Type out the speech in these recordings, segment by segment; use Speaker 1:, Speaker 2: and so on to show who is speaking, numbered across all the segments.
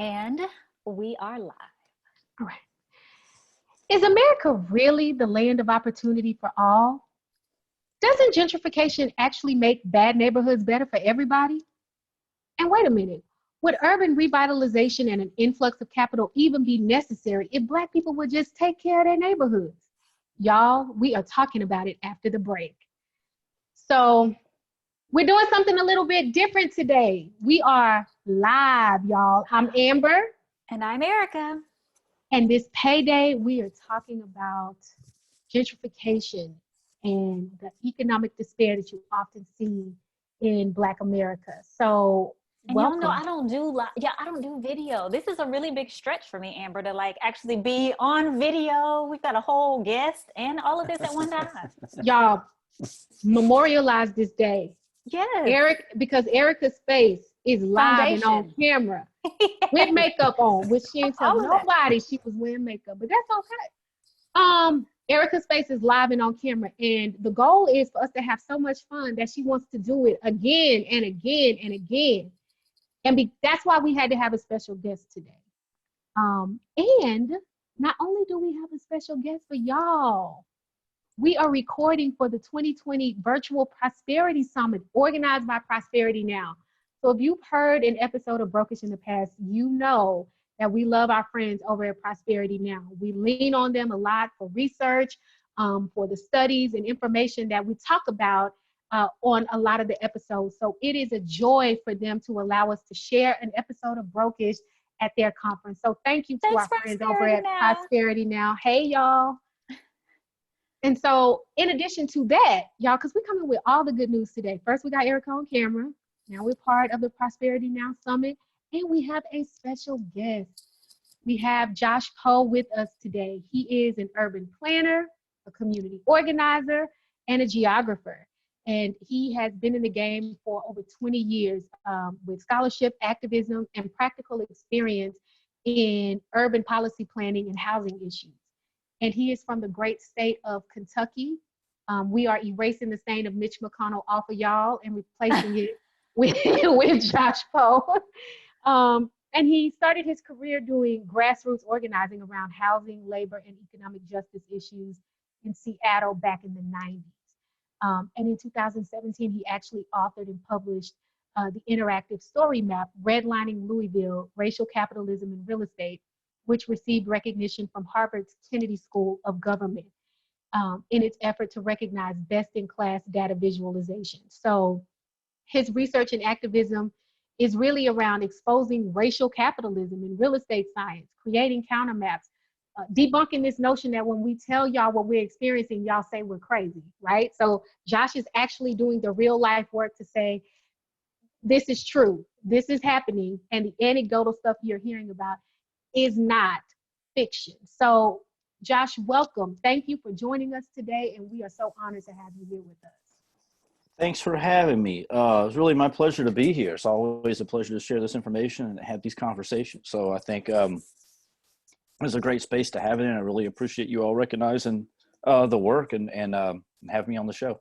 Speaker 1: And we are live.
Speaker 2: All right. Is America really the land of opportunity for all? Doesn't gentrification actually make bad neighborhoods better for everybody? And wait a minute, would urban revitalization and an influx of capital even be necessary if Black people would just take care of their neighborhoods? Y'all, we are talking about it after the break. So we're doing something a little bit different today. We are live, y'all. I'm Amber.
Speaker 1: And I'm Erika.
Speaker 2: And this payday, we are talking about gentrification and the economic despair that you often see in Black America. So,
Speaker 1: and welcome. Y'all know I don't do video. This is a really big stretch for me, Amber, to like actually be on video. We've got a whole guest and all of this at one time.
Speaker 2: Y'all memorialize this day.
Speaker 1: Yes.
Speaker 2: Because Erika's face is live and on camera. Yes. With makeup on, which she didn't tell nobody she was wearing makeup, but that's okay. Erika's face is live and on camera, and the goal is for us to have so much fun that she wants to do it again and again and again. And that's why we had to have a special guest today. And not only do we have a special guest for y'all, we are recording for the 2020 Virtual Prosperity Summit organized by Prosperity Now. So if you've heard an episode of Brokish in the past, you know that we love our friends over at Prosperity Now. We lean on them a lot for research, for the studies and information that we talk about on a lot of the episodes. So it is a joy for them to allow us to share an episode of Brokish at their conference. So thank you to our friends over at Prosperity Now. Hey, y'all. And so in addition to that, y'all, because we're coming with all the good news today. First, we got Erika on camera. Now we're part of the Prosperity Now Summit, and we have a special guest. We have Josh Poe with us today. He is an urban planner, a community organizer, and a geographer. And he has been in the game for over 20 years with scholarship, activism, and practical experience in urban policy planning and housing issues. And he is from the great state of Kentucky. We are erasing the stain of Mitch McConnell off of y'all and replacing it with Josh Poe. And he started his career doing grassroots organizing around housing, labor, and economic justice issues in Seattle back in the 90s. And in 2017, he actually authored and published the interactive story map, Redlining Louisville, Racial Capitalism and Real Estate, which received recognition from Harvard's Kennedy School of Government in its effort to recognize best-in-class data visualization. So his research and activism is really around exposing racial capitalism in real estate science, creating countermaps, debunking this notion that when we tell y'all what we're experiencing, y'all say we're crazy, right? So Josh is actually doing the real life work to say, this is true, this is happening, and the anecdotal stuff you're hearing about is not fiction. So Josh, welcome. Thank you for joining us today, and we are so honored to have you here with us.
Speaker 3: Thanks for having me. It's really my pleasure to be here. It's always a pleasure to share this information and have these conversations. So I think it's a great space to have it in. I really appreciate you all recognizing the work and have me on the show.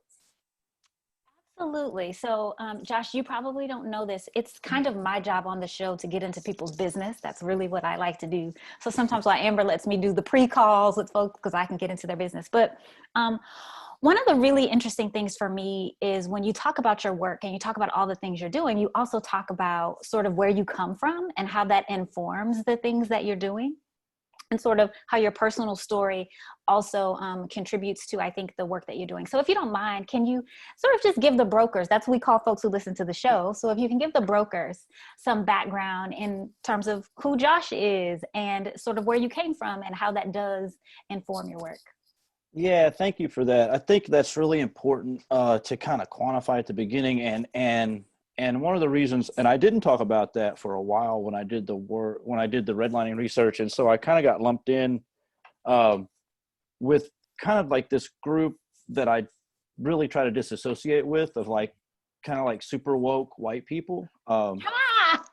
Speaker 1: Absolutely. So, Josh, you probably don't know this. It's kind of my job on the show to get into people's business. That's really what I like to do. So sometimes while Amber lets me do the pre-calls with folks because I can get into their business. But one of the really interesting things for me is when you talk about your work and you talk about all the things you're doing, you also talk about sort of where you come from and how that informs the things that you're doing. And sort of how your personal story also contributes to, I think, the work that you're doing. So if you don't mind, can you sort of just give the brokers, that's what we call folks who listen to the show. So if you can give the brokers some background in terms of who Josh is and sort of where you came from and how that does inform your work.
Speaker 3: Yeah, thank you for that. I think that's really important to kind of quantify at the beginning. And one of the reasons, and I didn't talk about that for a while when I did the work, when I did the redlining research. And so I kind of got lumped in with kind of like this group that I really try to disassociate with, of like, kind of like super woke white people.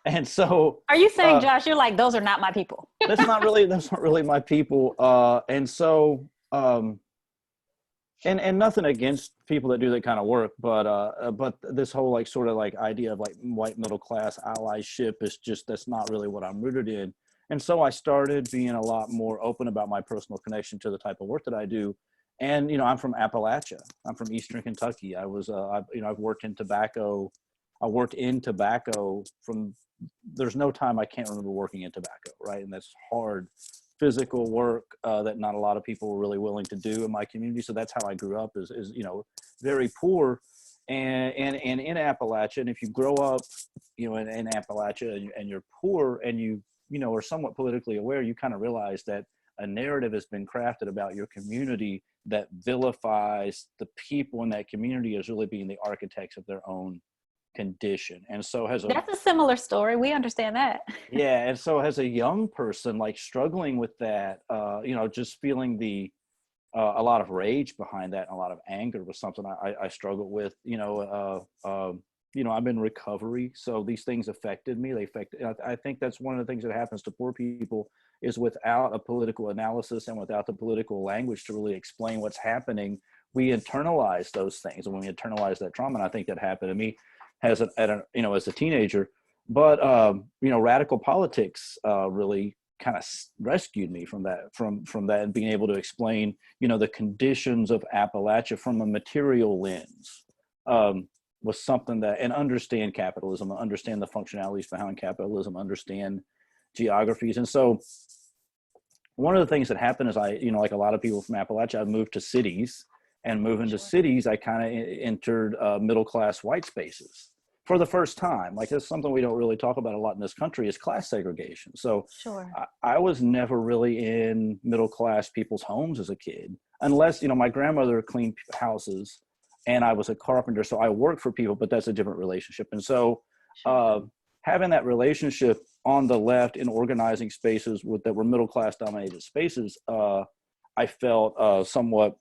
Speaker 3: And so.
Speaker 1: Are you saying, Josh, you're like, those are not my people?
Speaker 3: That's not really my people. And so And nothing against people that do that kind of work, but this whole like sort of like idea of like white middle class allyship is just, that's not really what I'm rooted in. And so I started being a lot more open about my personal connection to the type of work that I do. And I'm from Appalachia. I'm from Eastern Kentucky. I've worked in tobacco. I worked in tobacco from, there's no time I can't remember working in tobacco, right? And that's hard physical work that not a lot of people were really willing to do in my community. So that's how I grew up, is very poor and in Appalachia. And if you grow up, in Appalachia and you're poor and you are somewhat politically aware, you kind of realize that a narrative has been crafted about your community that vilifies the people in that community as really being the architects of their own condition. And so
Speaker 1: that's a similar story. We understand that.
Speaker 3: Yeah. And so as a young person, like struggling with that, just feeling a lot of rage behind that and a lot of anger was something I struggled with. I'm in recovery, so these things affected me. I think that's one of the things that happens to poor people, is without a political analysis and without the political language to really explain what's happening, we internalize those things. And when we internalize that trauma, and I think that happened to me as a teenager, but radical politics really kind of rescued me from that and being able to explain the conditions of Appalachia from a material lens was something that, and understand capitalism, understand the functionalities behind capitalism, understand geographies. And so one of the things that happened is like a lot of people from Appalachia, I moved to cities, and moving to cities, I kind of entered middle-class white spaces for the first time. Like, that's something we don't really talk about a lot in this country, is class segregation. So
Speaker 1: sure.
Speaker 3: I was never really in middle-class people's homes as a kid, unless, my grandmother cleaned houses and I was a carpenter. So I worked for people, but that's a different relationship. And so having that relationship on the left in organizing spaces that were middle-class dominated spaces, I felt somewhat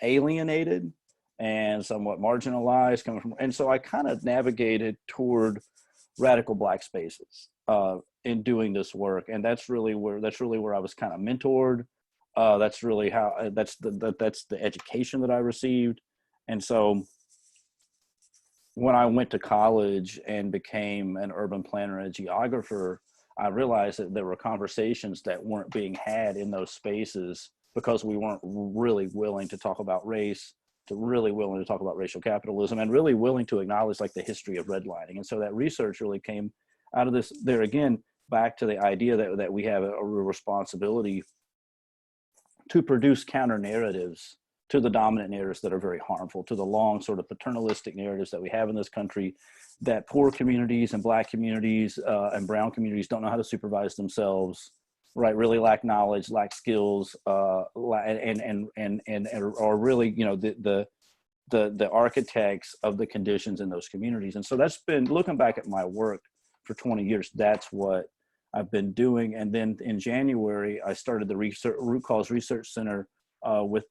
Speaker 3: alienated and somewhat marginalized coming from, and so I kind of navigated toward radical Black spaces in doing this work, and that's really where I was kind of mentored. That's really how that's the education that I received. And so when I went to college and became an urban planner and a geographer, I realized that there were conversations that weren't being had in those spaces because we weren't really willing to talk about race, really willing to talk about racial capitalism, and really willing to acknowledge like the history of redlining. And so that research really came out of this, there again, back to the idea that we have a real responsibility to produce counter narratives to the dominant narratives that are very harmful, to the long sort of paternalistic narratives that we have in this country, that poor communities and Black communities and brown communities don't know how to supervise themselves, right? Really lack knowledge, lack skills, and are really, the architects of the conditions in those communities. And so that's been, looking back at my work for 20 years, that's what I've been doing. And then in January, I started the Root Cause Research Center with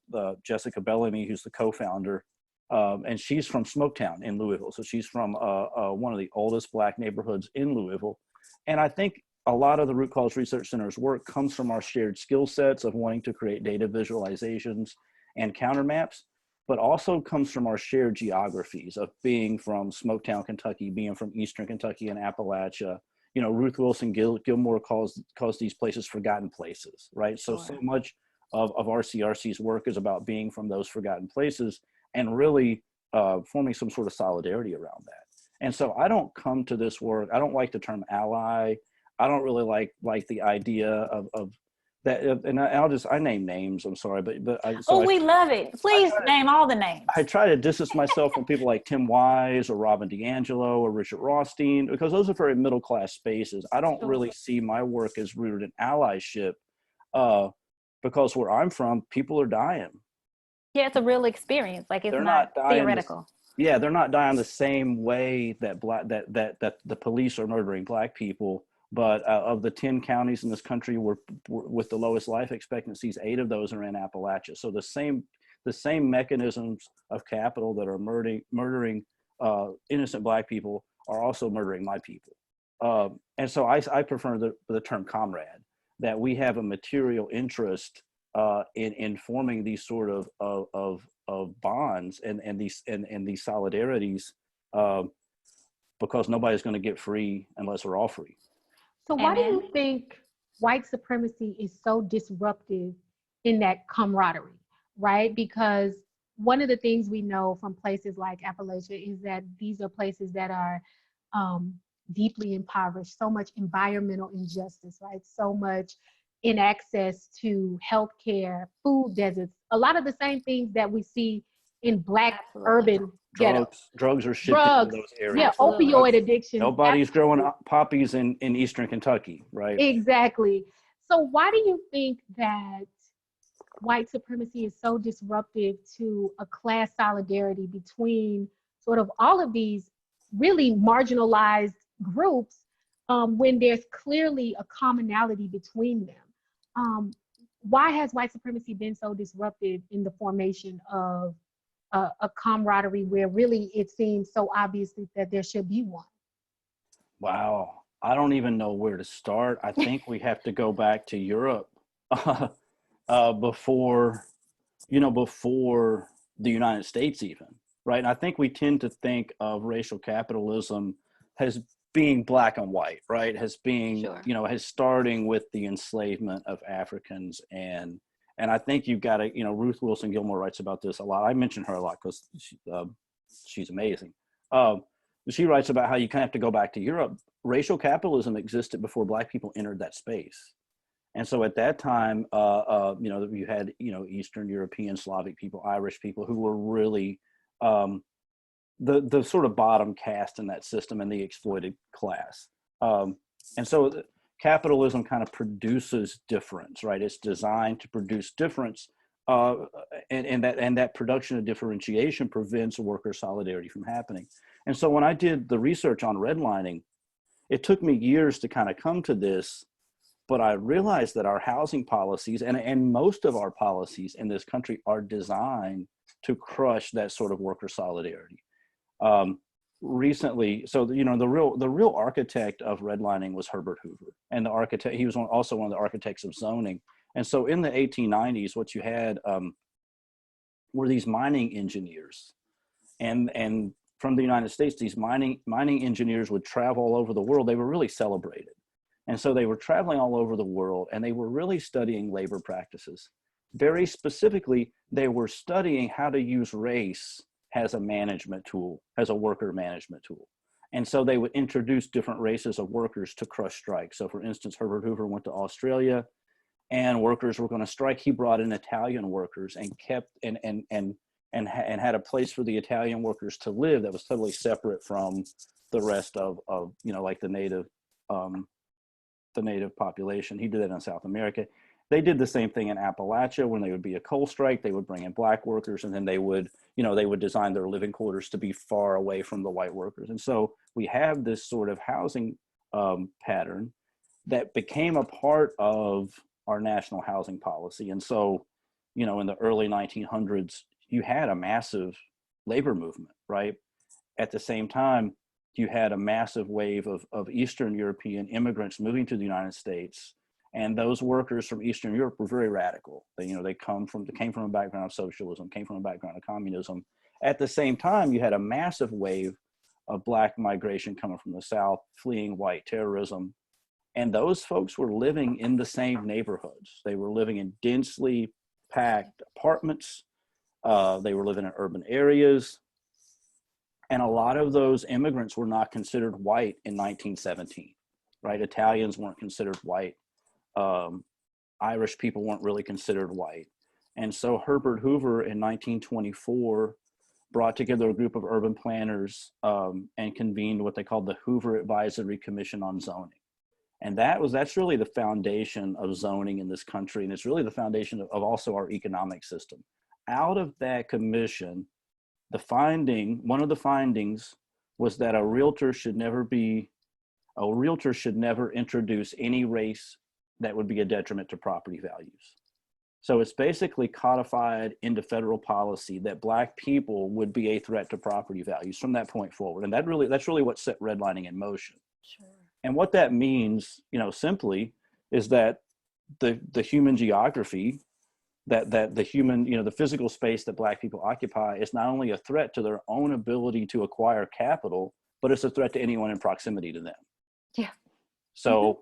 Speaker 3: Jessica Bellamy, who's the co-founder, and she's from Smoketown in Louisville. So she's from one of the oldest Black neighborhoods in Louisville. And I think a lot of the Root Cause Research Center's work comes from our shared skill sets of wanting to create data visualizations and counter maps, but also comes from our shared geographies of being from Smoketown, Kentucky, being from Eastern Kentucky and Appalachia. Ruth Wilson Gilmore calls these places forgotten places, right?
Speaker 1: Sure.
Speaker 3: So much of RCRC's work is about being from those forgotten places and really forming some sort of solidarity around that. And so I don't come to this work, I don't like the term ally. I don't really like the idea of that, and I name names, I'm sorry, but
Speaker 1: we love it. Please name all the names.
Speaker 3: I try to distance myself from people like Tim Wise or Robin DiAngelo or Richard Rothstein, because those are very middle-class spaces. I don't really see my work as rooted in allyship, because where I'm from, people are dying.
Speaker 1: Yeah, it's a real experience. Like, it's not theoretical.
Speaker 3: They're not dying the same way that that the police are murdering Black people. But of the 10 counties in this country with the lowest life expectancies, 8 of those are in Appalachia. So the same mechanisms of capital that are murdering innocent Black people are also murdering my people. And so I prefer the term comrade, that we have a material interest in forming these sort of bonds and these solidarities, because nobody's going to get free unless we're all free.
Speaker 2: So why do you think white supremacy is so disruptive in that camaraderie, right? Because one of the things we know from places like Appalachia is that these are places that are deeply impoverished, so much environmental injustice, right? So much in access to healthcare, food deserts, a lot of the same things that we see in Black urban ghettos.
Speaker 3: Drugs are shipped into those areas.
Speaker 2: Yeah, opioid addiction.
Speaker 3: Nobody's growing poppies in Eastern Kentucky, right?
Speaker 2: Exactly. So why do you think that white supremacy is so disruptive to a class solidarity between sort of all of these really marginalized groups, when there's clearly a commonality between them? Why has white supremacy been so disruptive in the formation of a camaraderie where really it seems so obvious that there should be one?
Speaker 3: Wow, I don't even know where to start. I think we have to go back to Europe before the United States even, right? And I think we tend to think of racial capitalism as being black and white, right? As being, as starting with the enslavement of Africans. And I think you've got to, Ruth Wilson Gilmore writes about this a lot. I mention her a lot because she's amazing. She writes about how you kind of have to go back to Europe. Racial capitalism existed before Black people entered that space. And so at that time, you had, Eastern European, Slavic people, Irish people who were really the sort of bottom caste in that system and the exploited class. And so capitalism kind of produces difference, right? It's designed to produce difference. And that production of differentiation prevents worker solidarity from happening. And so when I did the research on redlining, it took me years to kind of come to this, but I realized that our housing policies and most of our policies in this country are designed to crush that sort of worker solidarity. Recently, so the real architect of redlining was Herbert Hoover, and he was also one of the architects of zoning. And so in the 1890s, what you had were these mining engineers, and from the United States, these mining engineers would travel all over the world. They were really celebrated. And so they were traveling all over the world, and they were really studying labor practices. Very specifically, they were studying how to use race as a management tool, as a worker management tool. And so they would introduce different races of workers to crush strikes. So for instance, Herbert Hoover went to Australia and workers were going to strike. He brought in Italian workers and kept and had a place for the Italian workers to live that was totally separate from the rest of like the native population. He did that in South America. They did the same thing in Appalachia. When there would be a coal strike, they would bring in Black workers, and then they would design their living quarters to be far away from the white workers. And so we have this sort of housing pattern that became a part of our national housing policy. And so, in the early 1900s, you had a massive labor movement, right? At the same time, you had a massive wave of Eastern European immigrants moving to the United States. And those workers from Eastern Europe were very radical. They came from a background of socialism, came from a background of communism. At the same time, you had a massive wave of Black migration coming from the South, fleeing white terrorism. And those folks were living in the same neighborhoods. They were living in densely packed apartments. They were living in urban areas. And a lot of those immigrants were not considered white in 1917, right? Italians weren't considered white. Irish people weren't really considered white. And so Herbert Hoover in 1924 brought together a group of urban planners and convened what they called the Hoover Advisory Commission on Zoning. And that's really the foundation of zoning in this country. And it's really the foundation of also our economic system. Out of that commission, one of the findings was that a realtor should never introduce any race that would be a detriment to property values. So it's basically codified into federal policy that Black people would be a threat to property values from that point forward. And that's really what set redlining in motion. Sure. And what that means, simply, is that the human geography that the human, the physical space that Black people occupy is not only a threat to their own ability to acquire capital, but it's a threat to anyone in proximity to them.
Speaker 1: Yeah.
Speaker 3: So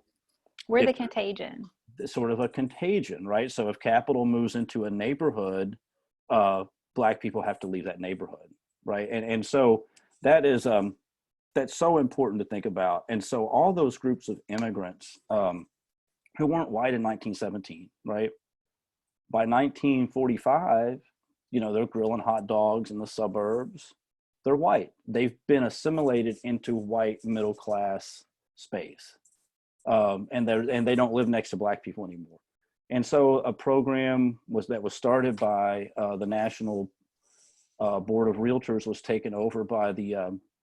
Speaker 1: we're the contagion.
Speaker 3: Sort of a contagion, right? So if capital moves into a neighborhood, Black people have to leave that neighborhood, right? And so that is that's so important to think about. And so all those groups of immigrants who weren't white in 1917, right? By 1945, they're grilling hot dogs in the suburbs. They're white. They've been assimilated into white middle class space, and they don't live next to Black people anymore. And so a program was started by the National Board of Realtors was taken over by the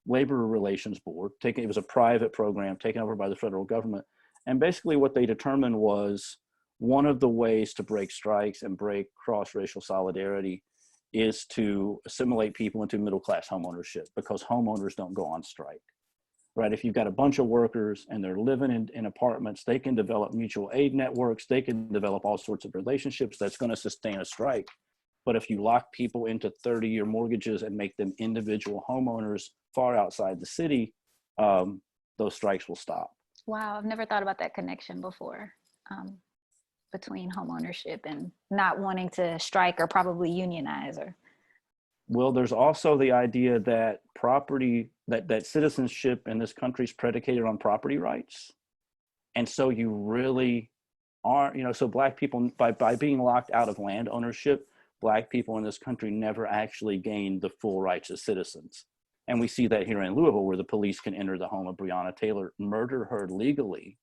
Speaker 3: Labor Relations Board. It was a private program taken over by the federal government. And basically what they determined was one of the ways to break strikes and break cross-racial solidarity is to assimilate people into middle-class homeownership, because homeowners don't go on strike, right? If you've got a bunch of workers and they're living in apartments, they can develop mutual aid networks, they can develop all sorts of relationships that's going to sustain a strike. But if you lock people into 30-year mortgages and make them individual homeowners far outside the city, those strikes will stop.
Speaker 1: Wow, I've never thought about that connection before, between home ownership and not wanting to strike or probably unionize.
Speaker 3: Well, there's also the idea that that citizenship in this country is predicated on property rights. And so you really aren't, so Black people, by being locked out of land ownership, Black people in this country never actually gained the full rights as citizens. And we see that here in Louisville, where the police can enter the home of Breonna Taylor, murder her legally.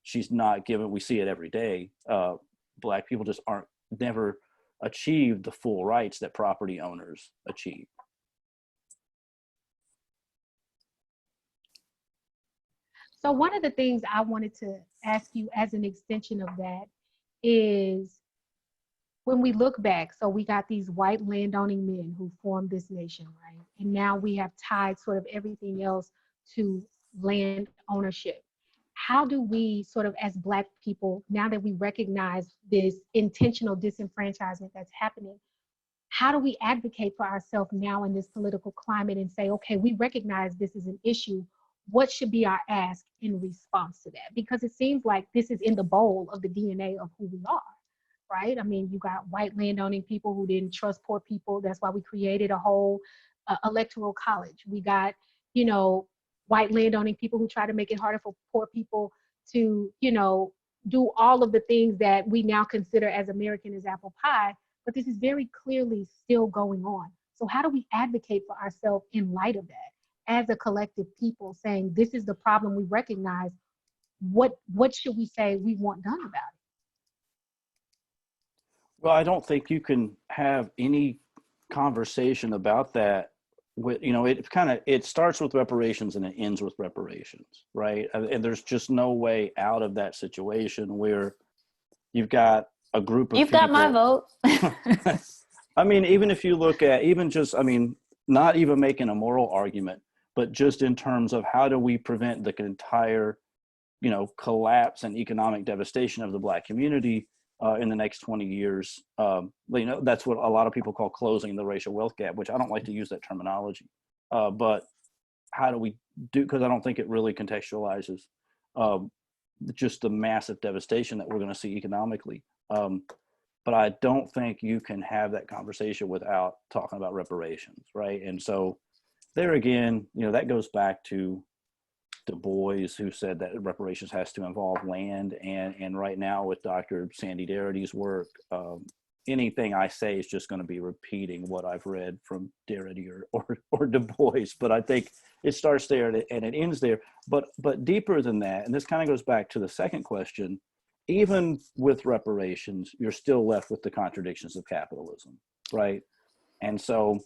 Speaker 3: She's not given, we see it every day. Black people just never achieved the full rights that property owners achieve.
Speaker 2: So one of the things I wanted to ask you as an extension of that is, when we look back, so we got these white landowning men who formed this nation, right? And now we have tied sort of everything else to land ownership. How do we sort of, as Black people, now that we recognize this intentional disenfranchisement that's happening, how do we advocate for ourselves now in this political climate and say, okay, we recognize this is an issue. What should be our ask in response to that? Because it seems like this is in the bowl of the DNA of who we are. Right? I mean, you got white landowning people who didn't trust poor people. That's why we created a whole electoral college. We got, white landowning people who try to make it harder for poor people to, do all of the things that we now consider as American as apple pie. But this is very clearly still going on. So how do we advocate for ourselves in light of that as a collective people, saying this is the problem we recognize? What should we say we want done about it?
Speaker 3: Well, I don't think you can have any conversation about that with, it starts with reparations and it ends with reparations, right? And there's just no way out of that situation where you've got a group of
Speaker 1: people. You've got my vote.
Speaker 3: I mean, even if you look at not even making a moral argument, but just in terms of how do we prevent the entire, collapse and economic devastation of the Black community in the next 20 years. That's what a lot of people call closing the racial wealth gap, which I don't like to use that terminology. But how do we do, because I don't think it really contextualizes just the massive devastation that we're going to see economically. But I don't think you can have that conversation without talking about reparations, right? And so there again, that goes back to Du Bois, who said that reparations has to involve land. And right now with Dr. Sandy Darity's work, anything I say is just going to be repeating what I've read from Darity or Du Bois. But I think it starts there and it ends there. But deeper than that, and this kind of goes back to the second question, even with reparations, you're still left with the contradictions of capitalism, right? And so,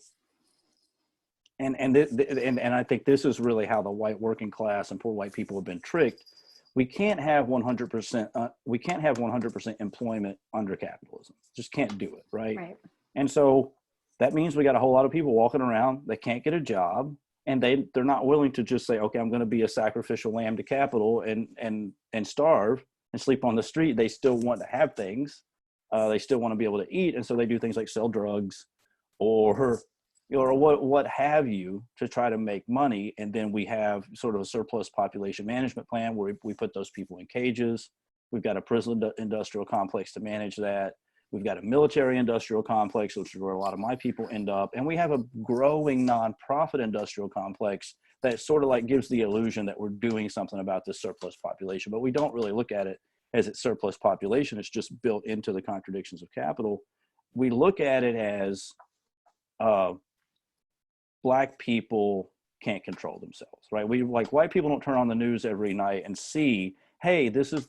Speaker 3: and I think this is really how the white working class and poor white people have been tricked. We can't have 100%. We can't have 100% employment under capitalism. Just can't do it, right?
Speaker 1: Right.
Speaker 3: And so that means we got a whole lot of people walking around. They can't get a job, and they're not willing to just say, okay, I'm going to be a sacrificial lamb to capital and starve and sleep on the street. They still want to have things. They still want to be able to eat, and so they do things like sell drugs, or what have you, to try to make money. And then we have sort of a surplus population management plan where we put those people in cages. We've got a prison industrial complex to manage that. We've got a military industrial complex, which is where a lot of my people end up. And we have a growing nonprofit industrial complex that sort of like gives the illusion that we're doing something about this surplus population, but we don't really look at it as its surplus population. It's just built into the contradictions of capital. We look at it as Black people can't control themselves, right? We, like, white people don't turn on the news every night and see, hey, this is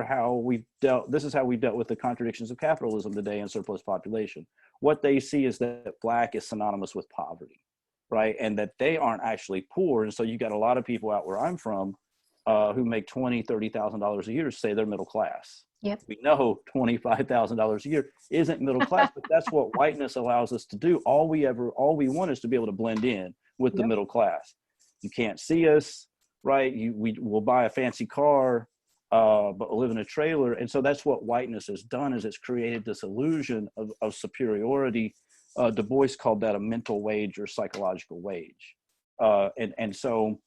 Speaker 3: how we've dealt with the contradictions of capitalism today and surplus population. What they see is that Black is synonymous with poverty, right? And that they aren't actually poor. And so you got a lot of people out where I'm from who make $20,000, $30,000 a year say they're middle class.
Speaker 1: Yep.
Speaker 3: We know $25,000 a year isn't middle class, but that's what whiteness allows us to do. All we want is to be able to blend in with the middle class. You can't see us, right? We will buy a fancy car, but live in a trailer. And so that's what whiteness has done, is it's created this illusion of superiority. Du Bois called that a mental wage or psychological wage. And so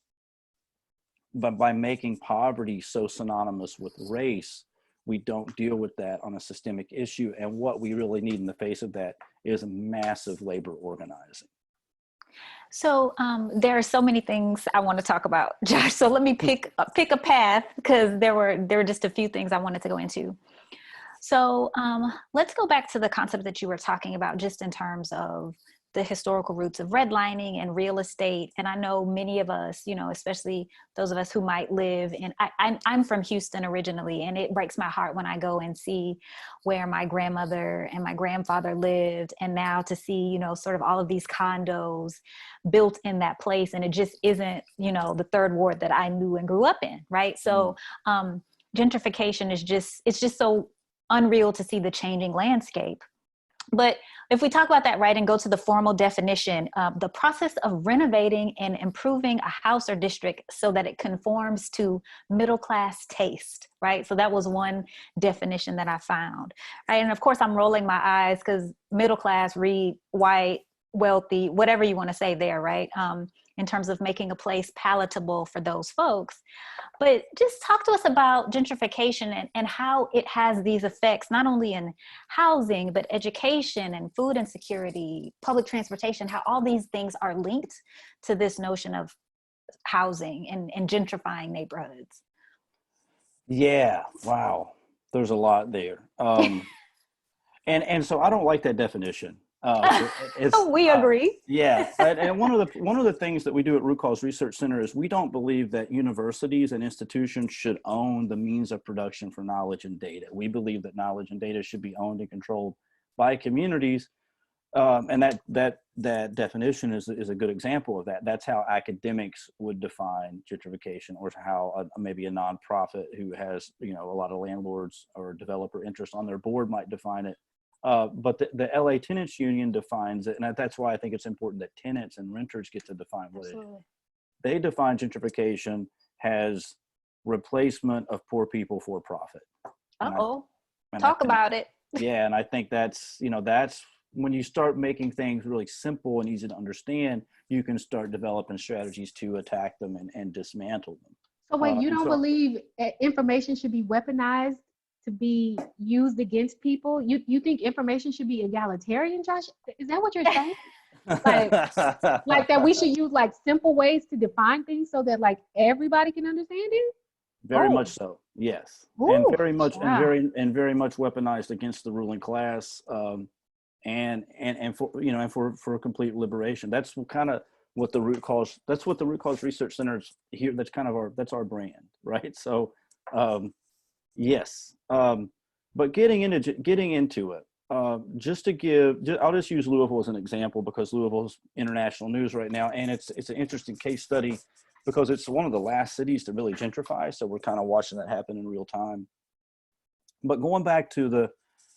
Speaker 3: by making poverty so synonymous with race, we don't deal with that on a systemic issue. And what we really need in the face of that is massive labor organizing.
Speaker 1: So there are so many things I want to talk about, Josh. So let me pick a path, because there were just a few things I wanted to go into. So let's go back to the concept that you were talking about, just in terms of the historical roots of redlining and real estate. And I know many of us, especially those of us who might live in, I'm from Houston originally, and it breaks my heart when I go and see where my grandmother and my grandfather lived. And now to see, sort of all of these condos built in that place. And it just isn't, the third ward that I knew and grew up in. Right. So gentrification it's just so unreal to see the changing landscape. But if we talk about that, right, and go to the formal definition, the process of renovating and improving a house or district so that it conforms to middle-class taste, right? So that was one definition that I found, right? And of course, I'm rolling my eyes because middle-class, read white, wealthy, whatever you want to say there, right? In terms of making a place palatable for those folks. But just talk to us about gentrification and how it has these effects, not only in housing, but education and food insecurity, public transportation, how all these things are linked to this notion of housing and gentrifying neighborhoods.
Speaker 3: Yeah, wow. There's a lot there. And so I don't like that definition.
Speaker 1: We agree.
Speaker 3: Yeah, and one of the things that we do at Root Cause Research Center is we don't believe that universities and institutions should own the means of production for knowledge and data. We believe that knowledge and data should be owned and controlled by communities, and that definition is a good example of that. That's how academics would define gentrification, or how maybe a nonprofit who has a lot of landlords or developer interest on their board might define it. But the LA Tenants Union defines it, and that's why I think it's important that tenants and renters get to define what it is. They define gentrification as replacement of poor people for profit.
Speaker 1: Talk about it.
Speaker 3: Yeah, and I think that's when you start making things really simple and easy to understand, you can start developing strategies to attack them and dismantle them.
Speaker 2: So wait, you don't believe information should be weaponized to be used against people? You think information should be egalitarian, Josh? Is that what you're saying? like that we should use like simple ways to define things so that like everybody can understand it?
Speaker 3: Very much so, yes.
Speaker 2: Ooh,
Speaker 3: and very much
Speaker 2: wow.
Speaker 3: and very much weaponized against the ruling class, and for complete liberation. That's kind of what the Root Cause Research Center is here. That's kind of that's our brand, right? So yes, but getting into it, just to give, I'll just use Louisville as an example because Louisville's international news right now, and it's an interesting case study because it's one of the last cities to really gentrify. So we're kind of watching that happen in real time. But going back to the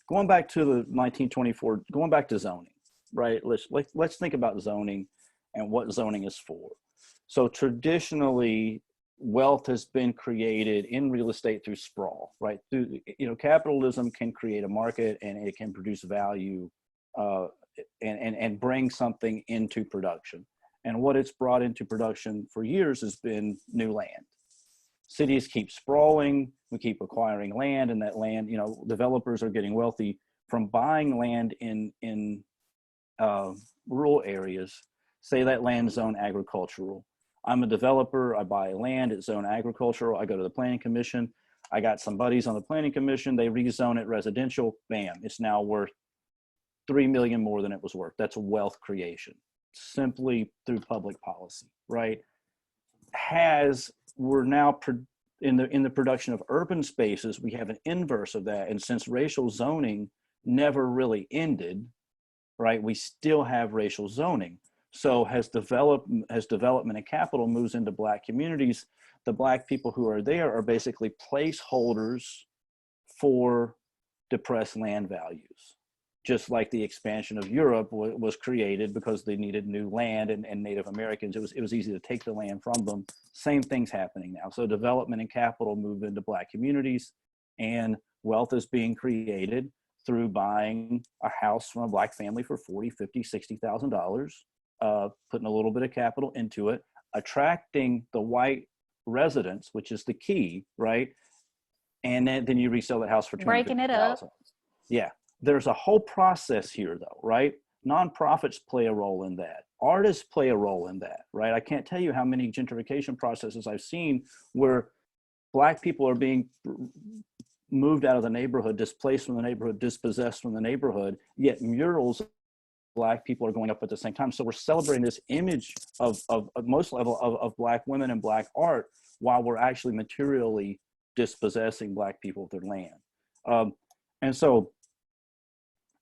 Speaker 3: 1924, going back to zoning, right? Let's think about zoning and what zoning is for. So traditionally, wealth has been created in real estate through sprawl, right? Through, capitalism can create a market and it can produce value and bring something into production. And what it's brought into production for years has been new land. Cities keep sprawling, we keep acquiring land, and that land, developers are getting wealthy from buying land in rural areas. Say that land's zoned agricultural. I'm a developer, I buy land, it's zoned agricultural, I go to the planning commission, I got some buddies on the planning commission, they rezone it residential, bam, it's now worth 3 million more than it was worth. That's wealth creation, simply through public policy, right? We're now in the production of urban spaces, we have an inverse of that. And since racial zoning never really ended, right, we still have racial zoning. So as development and capital moves into Black communities, the Black people who are there are basically placeholders for depressed land values. Just like the expansion of Europe was created because they needed new land and Native Americans, it was easy to take the land from them. Same thing's happening now. So development and capital move into Black communities, and wealth is being created through buying a house from a Black family for $40,000, $50,000, $60,000, putting a little bit of capital into it, attracting the white residents, which is the key, right? And then you resell that house for $250,000.
Speaker 1: Breaking it up.
Speaker 3: Yeah. There's a whole process here though, right? Nonprofits play a role in that. Artists play a role in that, right? I can't tell you how many gentrification processes I've seen where Black people are being moved out of the neighborhood, displaced from the neighborhood, dispossessed from the neighborhood, yet murals of Black people are going up at the same time. So we're celebrating this image of most level of Black women and Black art while we're actually materially dispossessing Black people of their land. And so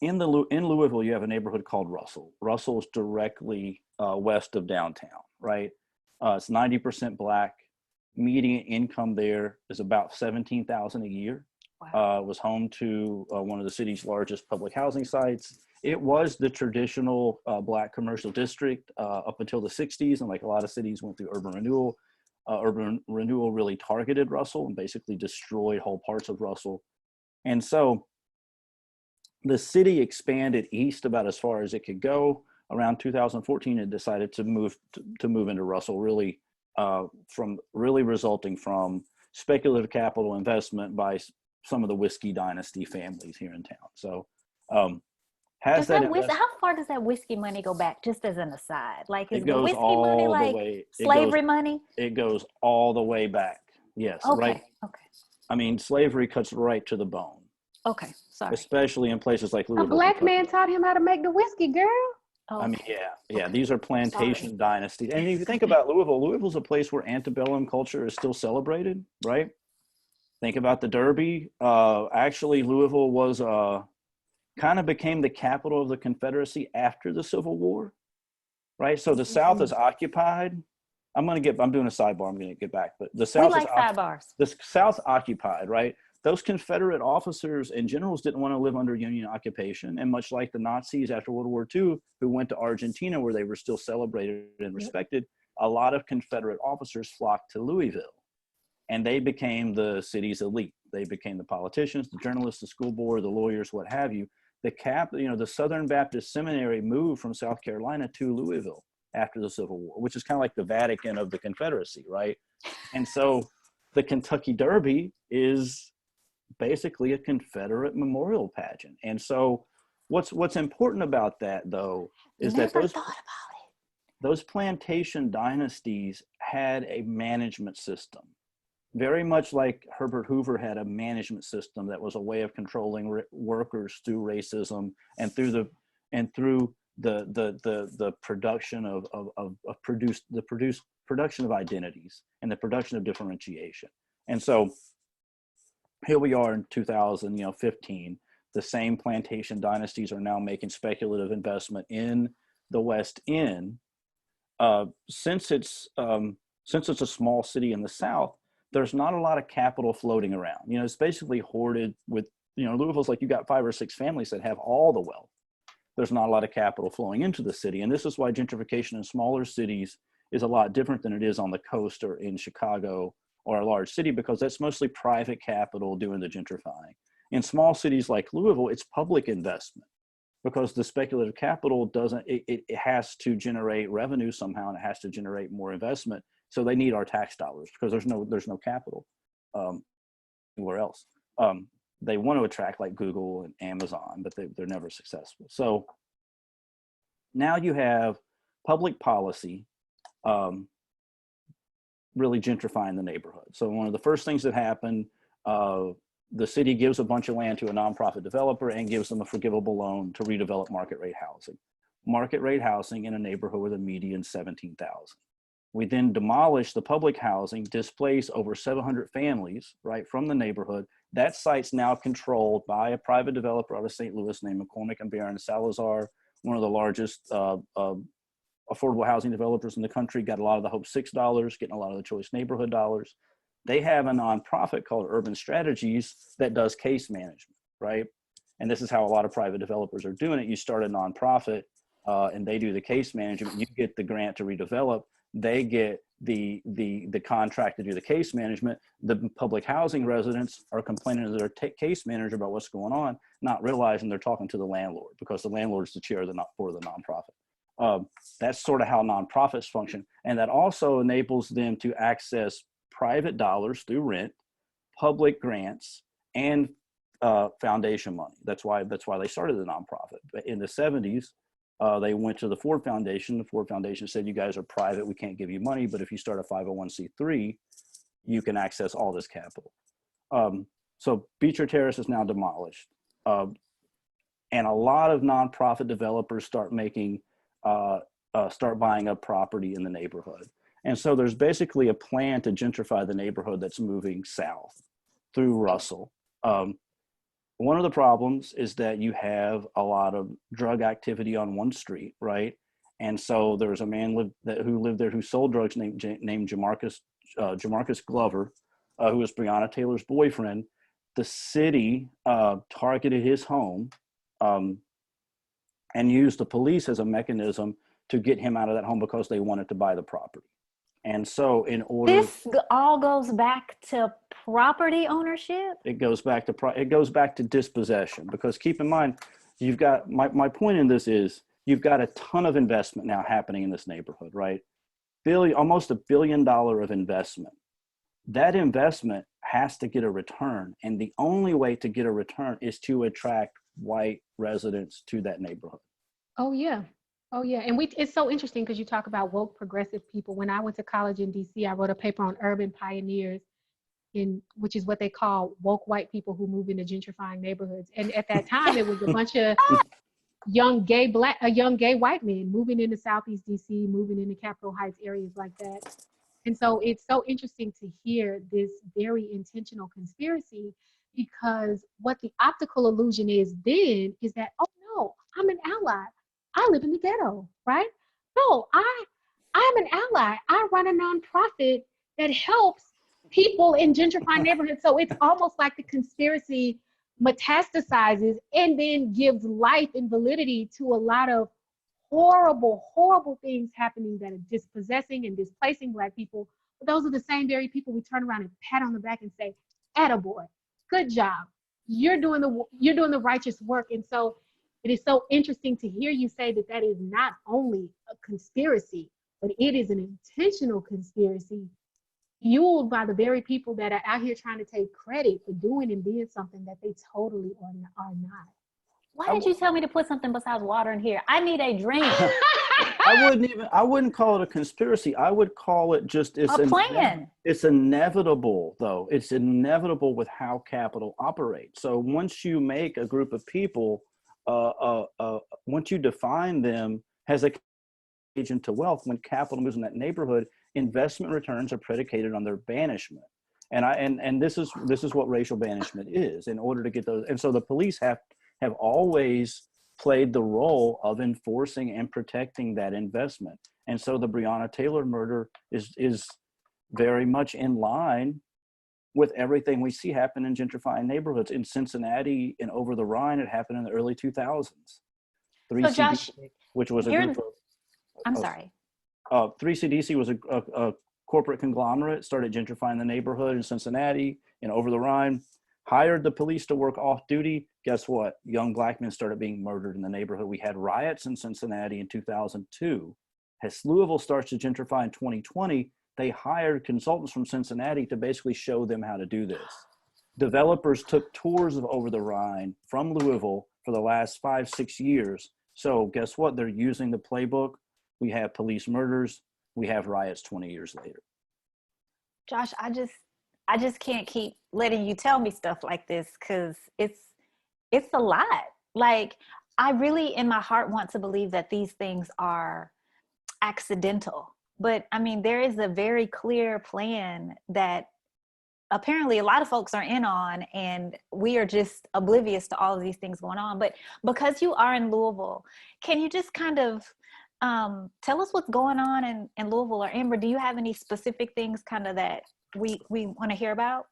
Speaker 3: in Louisville, you have a neighborhood called Russell. Russell is directly west of downtown, right? It's 90% Black. Median income there is about $17,000 a year. Wow. It was home to one of the city's largest public housing sites. It was the traditional Black commercial district up until the 60s, and like a lot of cities went through urban renewal. Urban renewal really targeted Russell and basically destroyed whole parts of Russell. And so the city expanded east about as far as it could go. Around 2014, it decided to move into Russell, really resulting from speculative capital investment by some of the whiskey dynasty families here in town. So how
Speaker 1: far does that whiskey money go back, just as an aside? Like, is
Speaker 3: it goes
Speaker 1: the whiskey
Speaker 3: all
Speaker 1: money
Speaker 3: the
Speaker 1: like
Speaker 3: way,
Speaker 1: slavery money?
Speaker 3: It goes all the way back. Yes,
Speaker 1: okay,
Speaker 3: right.
Speaker 1: Okay.
Speaker 3: I mean, slavery cuts right to the bone.
Speaker 1: Okay, sorry.
Speaker 3: Especially in places like Louisville.
Speaker 2: A Black man taught him how to make the whiskey, girl.
Speaker 3: I mean, yeah. Okay. These are plantation dynasties. And if you think about Louisville's a place where antebellum culture is still celebrated, right? Think about the Derby. Actually, Louisville was kind of became the capital of the Confederacy after the Civil War, right? So the South is occupied. I'm doing a sidebar. I'm going to get back, but the South
Speaker 1: sidebars.
Speaker 3: The South occupied, right? Those Confederate officers and generals didn't want to live under Union occupation. And much like the Nazis after World War II, who went to Argentina where they were still celebrated and respected, a lot of Confederate officers flocked to Louisville. And they became the city's elite. They became the politicians, the journalists, the school board, the lawyers, what have you. The Southern Baptist Seminary moved from South Carolina to Louisville after the Civil War, which is kind of like the Vatican of the Confederacy, right? And so the Kentucky Derby is basically a Confederate memorial pageant. And so what's important about that though is that those plantation dynasties had a management system, very much like Herbert Hoover had a management system that was a way of controlling workers through racism and through the production production of identities and the production of differentiation. And so here we are in 2015, the same plantation dynasties are now making speculative investment in the West End. Since it's a small city in the South, there's not a lot of capital floating around. It's basically hoarded with, Louisville's like you got 5 or 6 families that have all the wealth. There's not a lot of capital flowing into the city. And this is why gentrification in smaller cities is a lot different than it is on the coast or in Chicago or a large city, because that's mostly private capital doing the gentrifying. In small cities like Louisville, it's public investment, because the speculative capital doesn't, it has to generate revenue somehow, and it has to generate more investment. So they need our tax dollars, because there's no capital anywhere else. They want to attract like Google and Amazon, but they're never successful. So now you have public policy really gentrifying the neighborhood. So one of the first things that happened, the city gives a bunch of land to a nonprofit developer and gives them a forgivable loan to redevelop market rate housing. Market rate housing in a neighborhood with a median 17,000. We then demolish the public housing, displace over 700 families, right, from the neighborhood. That site's now controlled by a private developer out of St. Louis named McCormick and Barron Salazar, one of the largest affordable housing developers in the country, got a lot of the Hope 6 dollars, getting a lot of the Choice Neighborhood dollars. They have a nonprofit called Urban Strategies that does case management, right? And this is how a lot of private developers are doing it. You start a nonprofit and they do the case management. You get the grant to redevelop. They get the contract to do the case management. The public housing residents are complaining to their case manager about what's going on, not realizing they're talking to the landlord, because the landlord's the chair for the nonprofit. That's sort of how nonprofits function. And that also enables them to access private dollars through rent, public grants, and foundation money. That's why they started the nonprofit. But in the 70s, they went to the Ford Foundation. The Ford Foundation said, you guys are private, we can't give you money, but if you start a 501c3, you can access all this capital. So Beecher Terrace is now demolished. And a lot of nonprofit developers start making, start buying up property in the neighborhood. And so there's basically a plan to gentrify the neighborhood that's moving south through Russell. One of the problems is that you have a lot of drug activity on one street, right? And so there's a man who lived there who sold drugs named Jamarcus Glover, who was Breonna Taylor's boyfriend. The city targeted his home and used the police as a mechanism to get him out of that home, because they wanted to buy the property. And so in order,
Speaker 1: this all goes back to property ownership.
Speaker 3: It goes back to dispossession, because keep in mind, you've got, my point in this is, you've got a ton of investment now happening in this neighborhood, right? Almost $1 billion of investment. That investment has to get a return. And the only way to get a return is to attract white residents to that neighborhood.
Speaker 2: Oh yeah. Oh yeah. And it's so interesting because you talk about woke progressive people. When I went to college in DC, I wrote a paper on urban pioneers, which is what they call woke white people who move into gentrifying neighborhoods. And at that time, it was a bunch of young gay white men moving into Southeast DC, moving into Capitol Heights, areas like that. And so it's so interesting to hear this very intentional conspiracy, because what the optical illusion is then is that, oh no, I'm an ally. I live in the ghetto, right? No, I'm an ally. I run a nonprofit that helps people in gentrifying neighborhoods. So it's almost like the conspiracy metastasizes and then gives life and validity to a lot of horrible, horrible things happening that are dispossessing and displacing Black people. But those are the same very people we turn around and pat on the back and say, attaboy, good job. You're doing the righteous work. And so it is so interesting to hear you say that that is not only a conspiracy, but it is an intentional conspiracy fueled by the very people that are out here trying to take credit for doing and being something that they totally are not.
Speaker 1: Why didn't you tell me to put something besides water in here? I need a drink.
Speaker 3: I wouldn't call it a conspiracy. I would call it just a plan. It's inevitable, though. It's inevitable with how capital operates. So once you make a group of people, once you define them as a agent to wealth, when capital moves in that neighborhood, investment returns are predicated on their banishment. And this is what racial banishment is, in order to get those. And so the police have always played the role of enforcing and protecting that investment. And so the Breonna Taylor murder is very much in line with everything we see happen in gentrifying neighborhoods. In Cincinnati and over the Rhine, it happened in the early 2000s.
Speaker 1: So Josh,
Speaker 3: which was a group of,
Speaker 1: I'm sorry.
Speaker 3: 3CDC was a corporate conglomerate, started gentrifying the neighborhood in Cincinnati and over the Rhine, hired the police to work off duty. Guess what? Young black men started being murdered in the neighborhood. We had riots in Cincinnati in 2002. As Louisville starts to gentrify in 2020, they hired consultants from Cincinnati to basically show them how to do this. Developers took tours of over the Rhine from Louisville for the last 5-6 years. So guess what? They're using the playbook. We have police murders. We have riots 20 years later.
Speaker 1: Josh, I just can't keep letting you tell me stuff like this, because it's a lot. Like, I really in my heart want to believe that these things are accidental. But I mean, there is a very clear plan that apparently a lot of folks are in on, and we are just oblivious to all of these things going on. But because you are in Louisville, can you just kind of tell us what's going on in Louisville? Or Amber, do you have any specific things kind of that we want to hear about?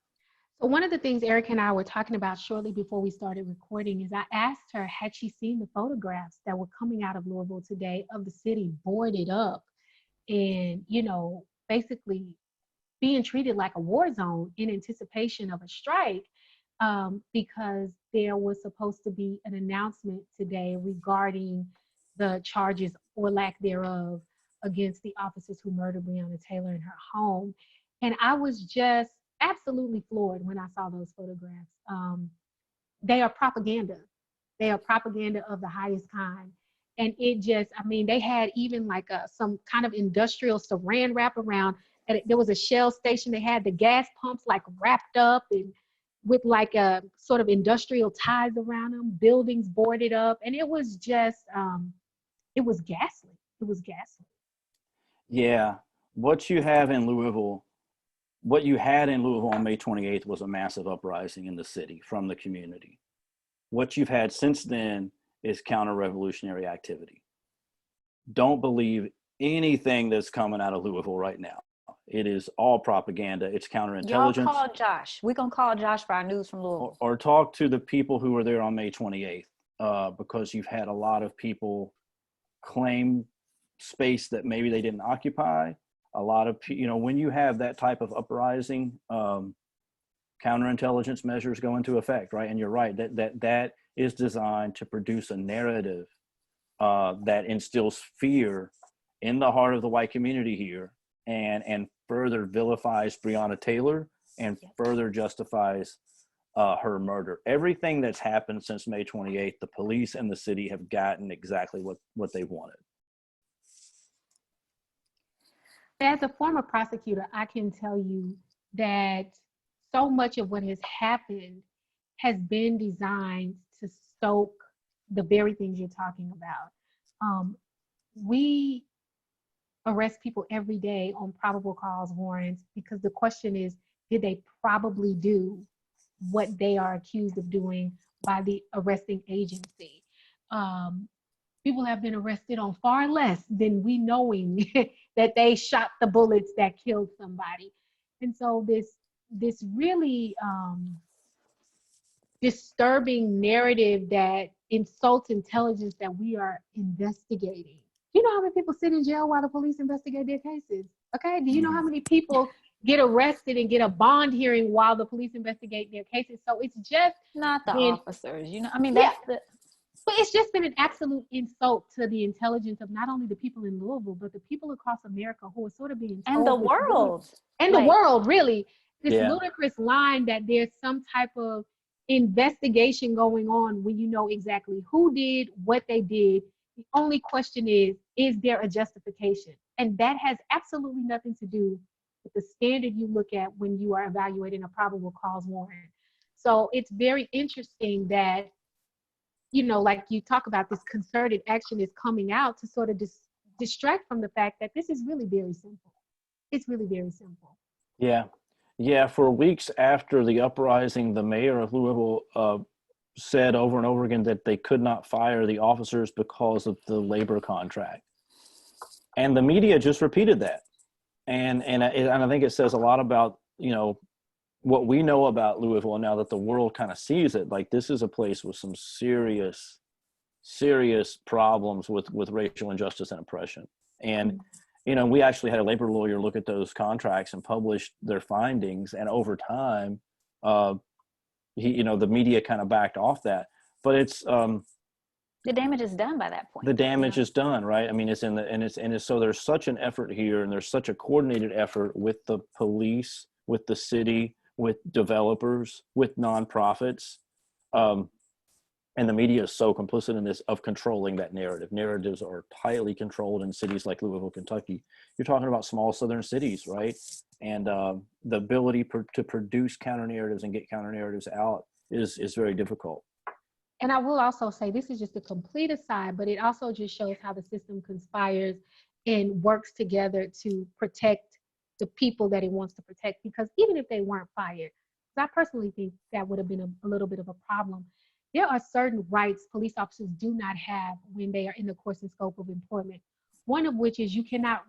Speaker 2: So one of the things Erika and I were talking about shortly before we started recording is I asked her, had she seen the photographs that were coming out of Louisville today of the city boarded up and, you know, basically being treated like a war zone in anticipation of a strike, because there was supposed to be an announcement today regarding the charges or lack thereof against the officers who murdered Breonna Taylor in her home. And I was just absolutely floored when I saw those photographs. They are propaganda. They are propaganda of the highest kind. And it just, I mean, they had even like some kind of industrial saran wrap around. And there was a Shell station. They had the gas pumps like wrapped up and with like a sort of industrial ties around them, buildings boarded up. And it was just, it was ghastly. It was ghastly.
Speaker 3: Yeah. What you had in Louisville on May 28th was a massive uprising in the city from the community. What you've had since then is counter-revolutionary activity. Don't believe anything that's coming out of Louisville right now. It is all propaganda. It's counterintelligence.
Speaker 1: Y'all call Josh. We're going to call Josh for our news from Louisville.
Speaker 3: Or talk to the people who were there on May 28th, because you've had a lot of people claim space that maybe they didn't occupy. A lot of, when you have that type of uprising, counterintelligence measures go into effect, right? And you're right, that is designed to produce a narrative that instills fear in the heart of the white community here, and further vilifies Breonna Taylor and further justifies her murder. Everything that's happened since May 28th, the police and the city have gotten exactly what they wanted.
Speaker 2: As a former prosecutor, I can tell you that so much of what has happened has been designed to stoke the very things you're talking about. We arrest people every day on probable cause warrants because the question is, did they probably do what they are accused of doing by the arresting agency? People have been arrested on far less than we knowing that they shot the bullets that killed somebody. And so this really disturbing narrative that insults intelligence that we are investigating. Do you know how many people sit in jail while the police investigate their cases? Okay, do you know how many people get arrested and get a bond hearing while the police investigate their cases? So it's just
Speaker 1: not the officers, I mean,
Speaker 2: but it's just been an absolute insult to the intelligence of not only the people in Louisville, but the people across America who are sort of being told,
Speaker 1: and the world.
Speaker 2: The world, really. This ludicrous line that there's some type of investigation going on when you know exactly who did what they did. The only question is there a justification? And that has absolutely nothing to do with the standard you look at when you are evaluating a probable cause warrant. So it's very interesting that, like you talk about, this concerted action is coming out to sort of distract from the fact that this is really very simple. It's really very simple.
Speaker 3: Yeah. For weeks after the uprising, the mayor of Louisville said over and over again that they could not fire the officers because of the labor contract. And the media just repeated that. And I think it says a lot about, what we know about Louisville now that the world kind of sees it. Like, this is a place with some serious problems with racial injustice and oppression. And, we actually had a labor lawyer look at those contracts and publish their findings. And over time, the media kind of backed off that. But it's
Speaker 1: the damage is done by that point.
Speaker 3: The damage is done, right? I mean, so there's such an effort here, and there's such a coordinated effort with the police, with the city, with developers, with nonprofits. And the media is so complicit in this, of controlling that narrative. Narratives are tightly controlled in cities like Louisville, Kentucky. You're talking about small southern cities, right? And the ability to produce counter narratives and get counter narratives out is very difficult.
Speaker 2: And I will also say, this is just a complete aside, but it also just shows how the system conspires and works together to protect the people that it wants to protect. Because even if they weren't fired, I personally think that would have been a little bit of a problem. There are certain rights police officers do not have when they are in the course and scope of employment. One of which is you cannot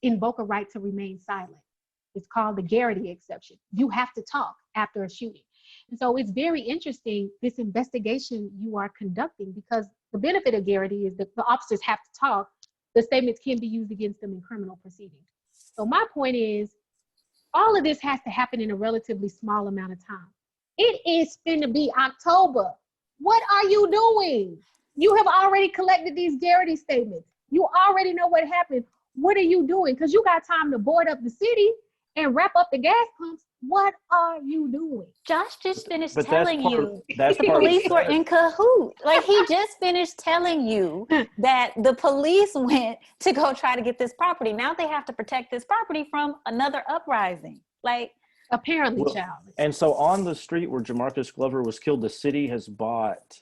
Speaker 2: invoke a right to remain silent. It's called the garrity exception. You have to talk after a shooting. And so it's very interesting, this investigation you are conducting, because the benefit of garrity is that the officers have to talk. The statements can be used against them in criminal proceedings. So my point is, all of this has to happen in a relatively small amount of time. It is going to be October. What are you doing? You have already collected these garrity statements. You already know what happened. What are you doing? Because you got time to board up the city and wrap up the gas pumps. What are you doing?
Speaker 1: Josh just finished telling you
Speaker 3: the
Speaker 1: police were in cahoots. Like, he just finished telling you that the police went to go try to get this property. Now they have to protect this property from another uprising. Like,
Speaker 2: apparently, child.
Speaker 3: And so on the street where Jamarcus Glover was killed, the city has bought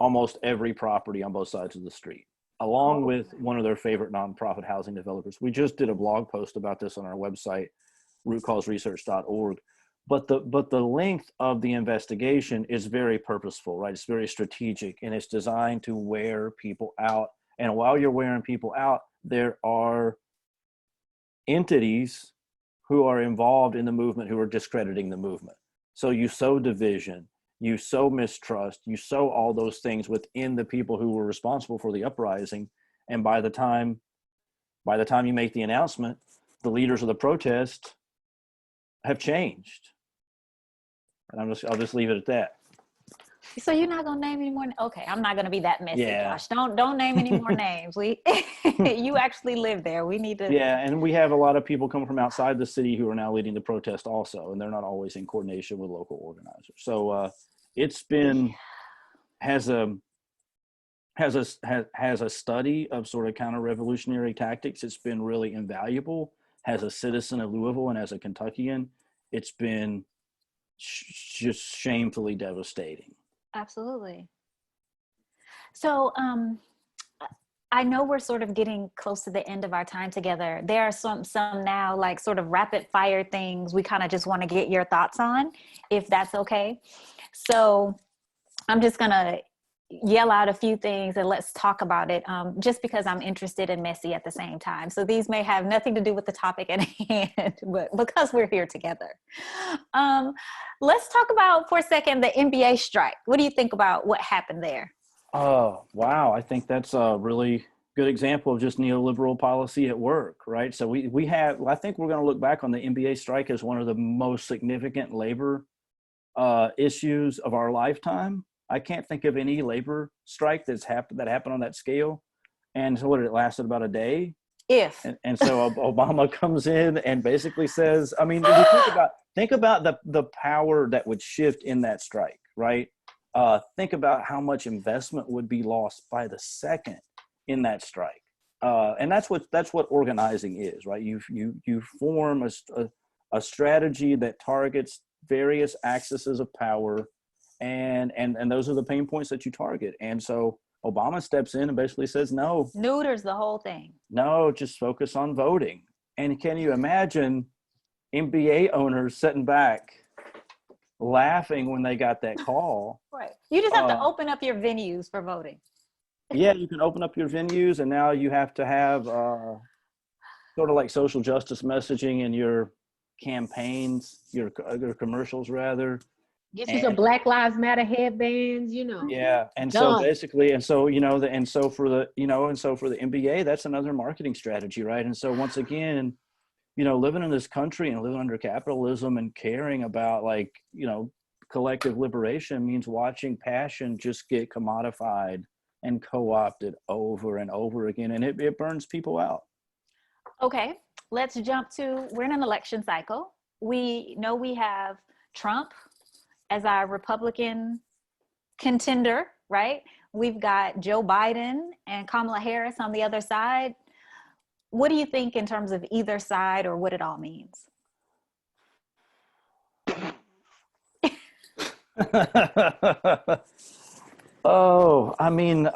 Speaker 3: almost every property on both sides of the street, along with one of their favorite nonprofit housing developers. We just did a blog post about this on our website, rootcausresearch.org. But the length of the investigation is very purposeful, right? It's very strategic, and it's designed to wear people out. And while you're wearing people out, there are entities who are involved in the movement who are discrediting the movement. So you sow division, you sow mistrust, you sow all those things within the people who were responsible for the uprising. And by the time you make the announcement, the leaders of the protest have changed. And I'll just leave it at that.
Speaker 1: So you're not gonna name any more? Okay, I'm not gonna be that messy, Josh. Don't name any more names. You actually live there. We need to. Yeah,
Speaker 3: and we have a lot of people coming from outside the city who are now leading the protest also, and they're not always in coordination with local organizers. So it's been has a study of sort of counter-revolutionary tactics. It's been really invaluable. As a citizen of Louisville and as a Kentuckian, it's been just shamefully devastating.
Speaker 1: Absolutely. So I know we're sort of getting close to the end of our time together. There are some now, like, sort of rapid fire things we kind of just want to get your thoughts on, if that's okay. So I'm just gonna yell out a few things and let's talk about it, just because I'm interested and messy at the same time. So these may have nothing to do with the topic at hand, but because we're here together. Let's talk about, for a second, the NBA strike. What do you think about what happened there?
Speaker 3: Oh, wow. I think that's a really good example of just neoliberal policy at work, right? So I think we're going to look back on the NBA strike as one of the most significant labor issues of our lifetime. I can't think of any labor strike that happened on that scale. And so it lasted about a day. And so Obama comes in and basically says, I mean, think about the power that would shift in that strike, right? Think about how much investment would be lost by the second in that strike. And that's what organizing is, right? You form a strategy that targets various axes of power, and those are the pain points that you target. And so Obama steps in and basically says, no.
Speaker 1: Neuters the whole thing.
Speaker 3: No, just focus on voting. And can you imagine NBA owners sitting back laughing when they got that call?
Speaker 1: Right. You just have to open up your venues for voting.
Speaker 3: Yeah, you can open up your venues, and now you have to have sort of like social justice messaging in your campaigns, your commercials rather.
Speaker 2: Get you some Black Lives Matter headbands, you know.
Speaker 3: Yeah, and
Speaker 2: Done.
Speaker 3: so basically, and so you know, and so for the NBA, that's another marketing strategy, right? And so once again, you know, living in this country and living under capitalism and caring about, like, you know, collective liberation means watching passion just get commodified and co-opted over and over again, and it burns people out.
Speaker 1: Okay, let's jump to, we're in an election cycle. We know we have Trump as our Republican contender, right? We've got Joe Biden and Kamala Harris on the other side. What do you think in terms of either side, or what it all means?
Speaker 3: Oh, I mean,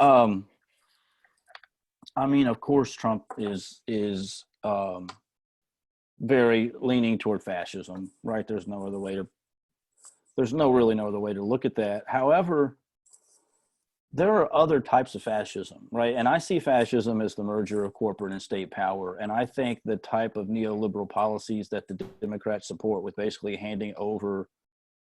Speaker 3: of course, Trump is very leaning toward fascism, right? There's no really no other way to look at that. However, there are other types of fascism, right? And I see fascism as the merger of corporate and state power. And I think the type of neoliberal policies that the Democrats support, with basically handing over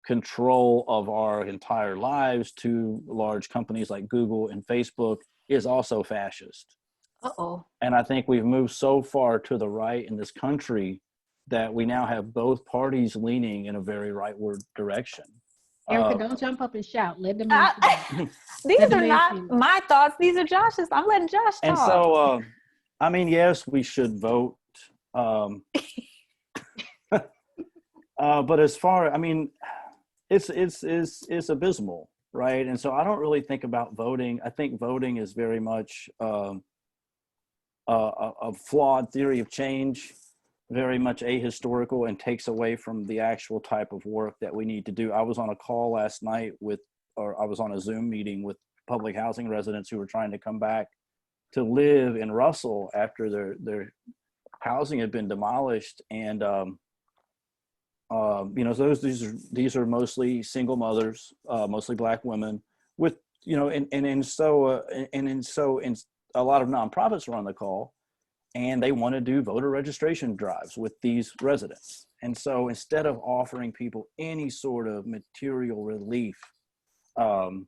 Speaker 3: control of our entire lives to large companies like Google and Facebook, is also fascist.
Speaker 1: Uh-oh.
Speaker 3: And I think we've moved so far to the right in this country that we now have both parties leaning in a very rightward direction.
Speaker 2: Erika, don't jump up and shout. Let them.
Speaker 1: These are not my thoughts. These are Josh's. I'm letting Josh talk.
Speaker 3: And so, I mean, yes, we should vote. But as far, I mean, it's abysmal, right? And so I don't really think about voting. I think voting is very much a flawed theory of change, very much ahistorical, and takes away from the actual type of work that we need to do. I was on a call last night I was on a Zoom meeting with public housing residents who were trying to come back to live in Russell after their housing had been demolished. And, you know, these are mostly single mothers, mostly Black women with, you know, and so a lot of nonprofits were on the call, and they want to do voter registration drives with these residents. And so instead of offering people any sort of material relief, we're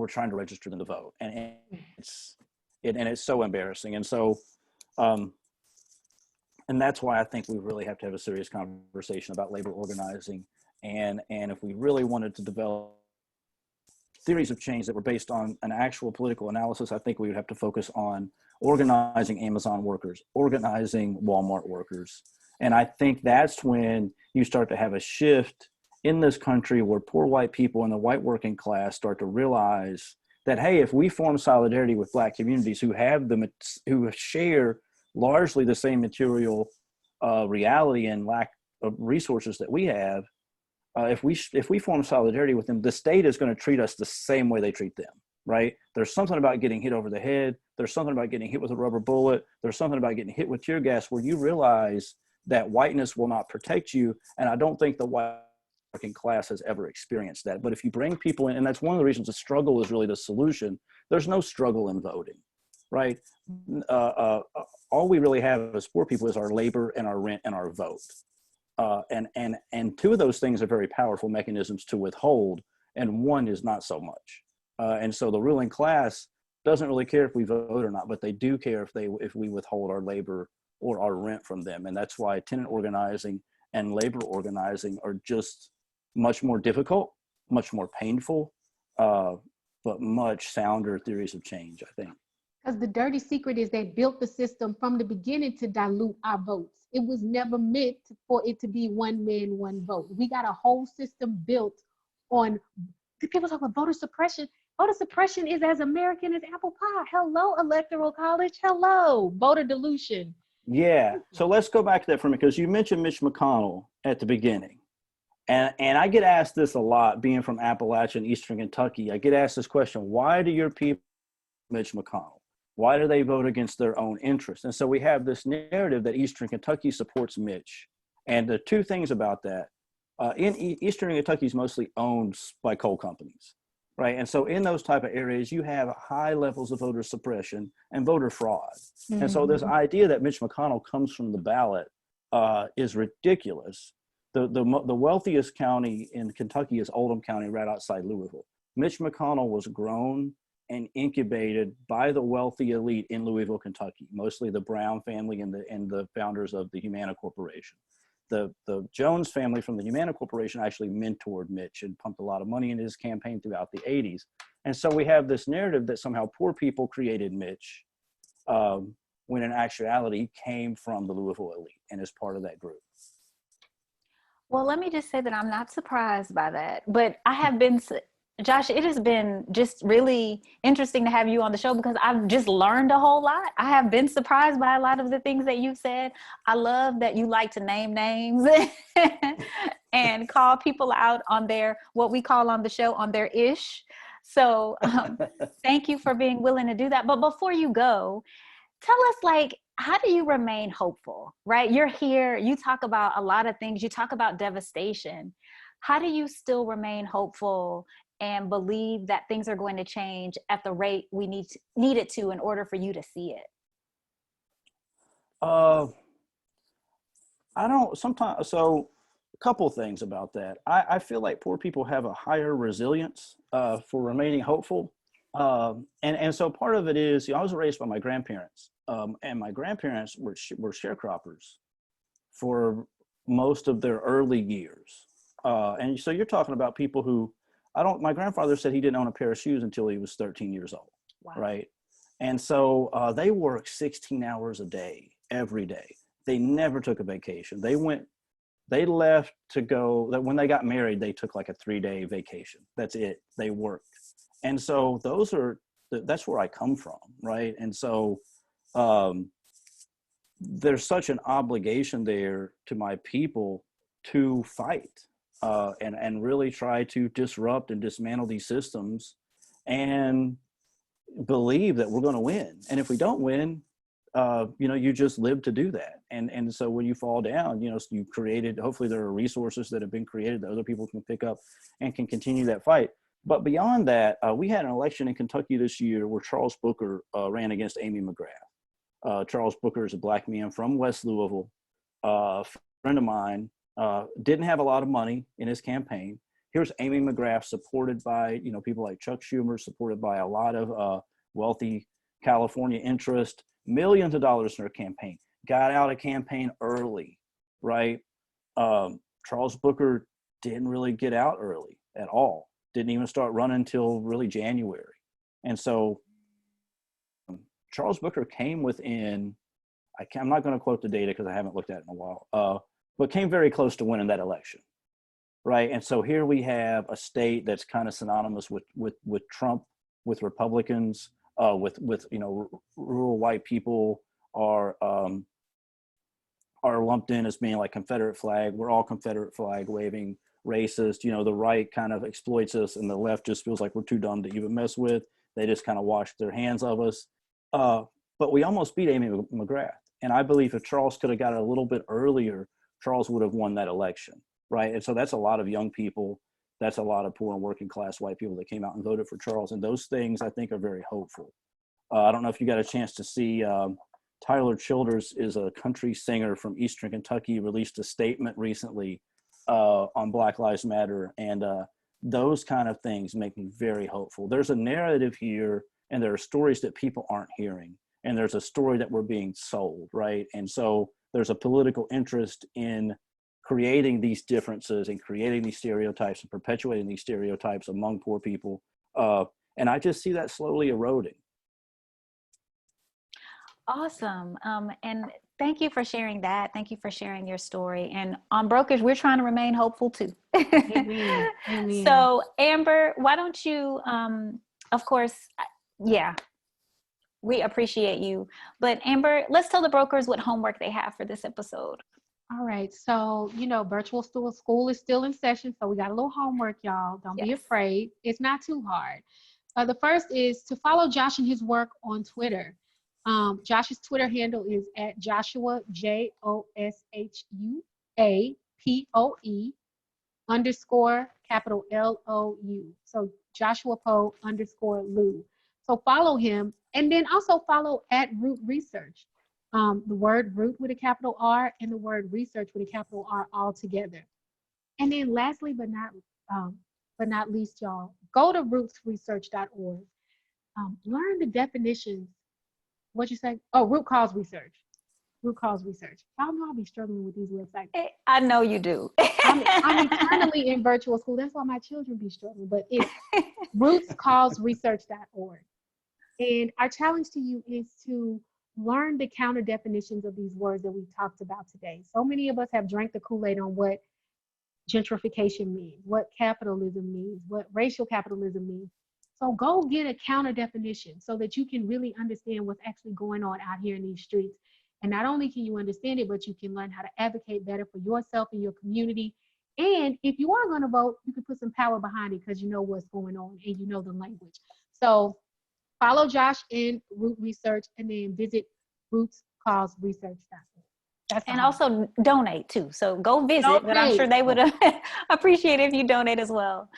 Speaker 3: trying to register them to vote. And it's so embarrassing. And so, and that's why I think we really have to have a serious conversation about labor organizing. And if we really wanted to develop theories of change that were based on an actual political analysis, I think we would have to focus on organizing Amazon workers, organizing Walmart workers. And I think that's when you start to have a shift in this country where poor white people and the white working class start to realize that, hey, if we form solidarity with Black communities who share largely the same material reality and lack of resources that we have, if we form solidarity with them, the state is going to treat us the same way they treat them, right? There's something about getting hit over the head. There's something about getting hit with a rubber bullet. There's something about getting hit with tear gas where you realize that whiteness will not protect you. And I don't think the white working class has ever experienced that. But if you bring people in, and that's one of the reasons the struggle is really the solution, there's no struggle in voting, right? All we really have as poor people is our labor and our rent and our vote. And two of those things are very powerful mechanisms to withhold, and one is not so much. And so the ruling class doesn't really care if we vote or not, but they do care if we withhold our labor or our rent from them. And that's why tenant organizing and labor organizing are just much more difficult, much more painful, but much sounder theories of change, I think.
Speaker 2: Because the dirty secret is they built the system from the beginning to dilute our votes. It was never meant for it to be one man, one vote. We got a whole system built on, people talk about voter suppression. Voter suppression is as American as apple pie. Hello, Electoral College. Hello, voter dilution.
Speaker 3: Yeah, so let's go back to that for a minute, because you mentioned Mitch McConnell at the beginning. And I get asked this a lot, being from Appalachia and Eastern Kentucky. I get asked this question: why do your people Mitch McConnell? Why do they vote against their own interests? And so we have this narrative that Eastern Kentucky supports Mitch. And the two things about that, Eastern Kentucky is mostly owned by coal companies, right? And so in those type of areas, you have high levels of voter suppression and voter fraud. Mm-hmm. And so this idea that Mitch McConnell comes from the ballot is ridiculous. the wealthiest county in Kentucky is Oldham County, right outside Louisville. Mitch McConnell was grown and incubated by the wealthy elite in Louisville, Kentucky, mostly the Brown family and the founders of the Humana Corporation. The Jones family from the Humana Corporation actually mentored Mitch and pumped a lot of money into his campaign throughout the 80s. And so we have this narrative that somehow poor people created Mitch, when in actuality came from the Louisville elite and is part of that group.
Speaker 1: Well, let me just say that I'm not surprised by that, but I have been, Josh, it has been just really interesting to have you on the show because I've just learned a whole lot. I have been surprised by a lot of the things that you've said. I love that you like to name names and call people out on their, what we call on the show, on their ish. So thank you for being willing to do that. But before you go, tell us, like, how do you remain hopeful, right? You're here, you talk about a lot of things, you talk about devastation. How do you still remain hopeful and believe that things are going to change at the rate we need it to in order for you to see it?
Speaker 3: I don't sometimes, so a couple things about that. I feel like poor people have a higher resilience for remaining hopeful. And so part of it is, I was raised by my grandparents, and my grandparents were sharecroppers for most of their early years. And so you're talking about people who, my grandfather said he didn't own a pair of shoes until he was 13 years old. Wow. Right? And so they worked 16 hours a day, every day. They never took a vacation. They left to go, that when they got married, they took like a 3-day vacation. That's it. They worked. And so that's where I come from, right? And so there's such an obligation there to my people to fight and really try to disrupt and dismantle these systems and believe that we're going to win. And if we don't win, you just live to do that. And so when you fall down, you created, hopefully there are resources that have been created that other people can pick up and can continue that fight. But beyond that, we had an election in Kentucky this year where Charles Booker ran against Amy McGrath. Charles Booker is a Black man from West Louisville, a friend of mine, didn't have a lot of money in his campaign. Here's Amy McGrath, supported by people like Chuck Schumer, supported by a lot of wealthy California interest, millions of dollars in her campaign. Got out of campaign early, right? Charles Booker didn't really get out early at all. Didn't even start running until really January. And so Charles Booker came within, I'm not going to quote the data because I haven't looked at it in a while, but came very close to winning that election, right? And so here we have a state that's kind of synonymous with Trump, with Republicans, with rural white people are lumped in as being like Confederate flag. We're all Confederate flag waving, racist. The right kind of exploits us and the left just feels like we're too dumb to even mess with. They just kind of wash their hands of us. But we almost beat Amy McGrath. And I believe if Charles could have got it a little bit earlier, Charles would have won that election, right? And so that's a lot of young people. That's a lot of poor and working class white people that came out and voted for Charles. And those things I think are very hopeful. I don't know if you got a chance to see, Tyler Childers is a country singer from Eastern Kentucky, released a statement recently on Black Lives Matter. And those kind of things make me very hopeful. There's a narrative here and there are stories that people aren't hearing. And there's a story that we're being sold, right? And so there's a political interest in creating these differences and creating these stereotypes and perpetuating these stereotypes among poor people. And I just see that slowly eroding.
Speaker 1: Awesome. And thank you for sharing that. Thank you for sharing your story. And on Brokerage, we're trying to remain hopeful too.
Speaker 2: Amen. Amen.
Speaker 1: So Amber, why don't you, of course, yeah, we appreciate you. But Amber, let's tell the brokers what homework they have for this episode.
Speaker 2: All right. So, virtual school is still in session. So we got a little homework, y'all. Don't be afraid. It's not too hard. The first is to follow Josh and his work on Twitter. Josh's Twitter handle is at Joshua, JOSHUAPOE _LOU. So Joshua Poe _Lou. So follow him, and then also follow at Root Research. The word root with a capital R and the word research with a capital R all together. And then lastly, but not least, y'all, go to rootsresearch.org. Learn the definitions. What you say? Oh, root cause research. Root cause research. Y'all know I'll be struggling with these websites.
Speaker 1: I know you do.
Speaker 2: I'm eternally in virtual school. That's why my children be struggling. But it's rootscauseresearch.org. And our challenge to you is to learn the counter definitions of these words that we talked about today. So many of us have drank the Kool-Aid on what gentrification means, what capitalism means, what racial capitalism means. So go get a counter definition so that you can really understand what's actually going on out here in these streets. And not only can you understand it, but you can learn how to advocate better for yourself and your community. And if you are going to vote, you can put some power behind it because you know what's going on and you know the language. So follow Josh in Root Research and then visit rootscauseresearch.org.
Speaker 1: And also donate too. So go visit, but I'm sure they would appreciate it if you donate as well.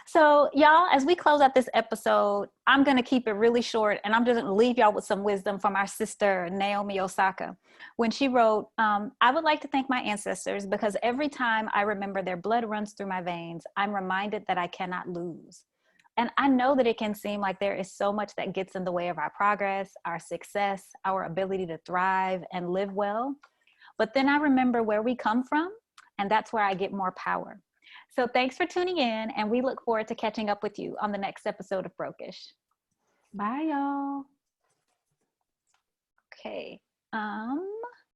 Speaker 1: So y'all, as we close out this episode, I'm going to keep it really short, and I'm just going to leave y'all with some wisdom from our sister, Naomi Osaka, when she wrote, I would like to thank my ancestors because every time I remember their blood runs through my veins, I'm reminded that I cannot lose. And I know that it can seem like there is so much that gets in the way of our progress, our success, our ability to thrive and live well. But then I remember where we come from, and that's where I get more power. So thanks for tuning in, and we look forward to catching up with you on the next episode of Brokish.
Speaker 2: Bye, y'all.
Speaker 1: Okay.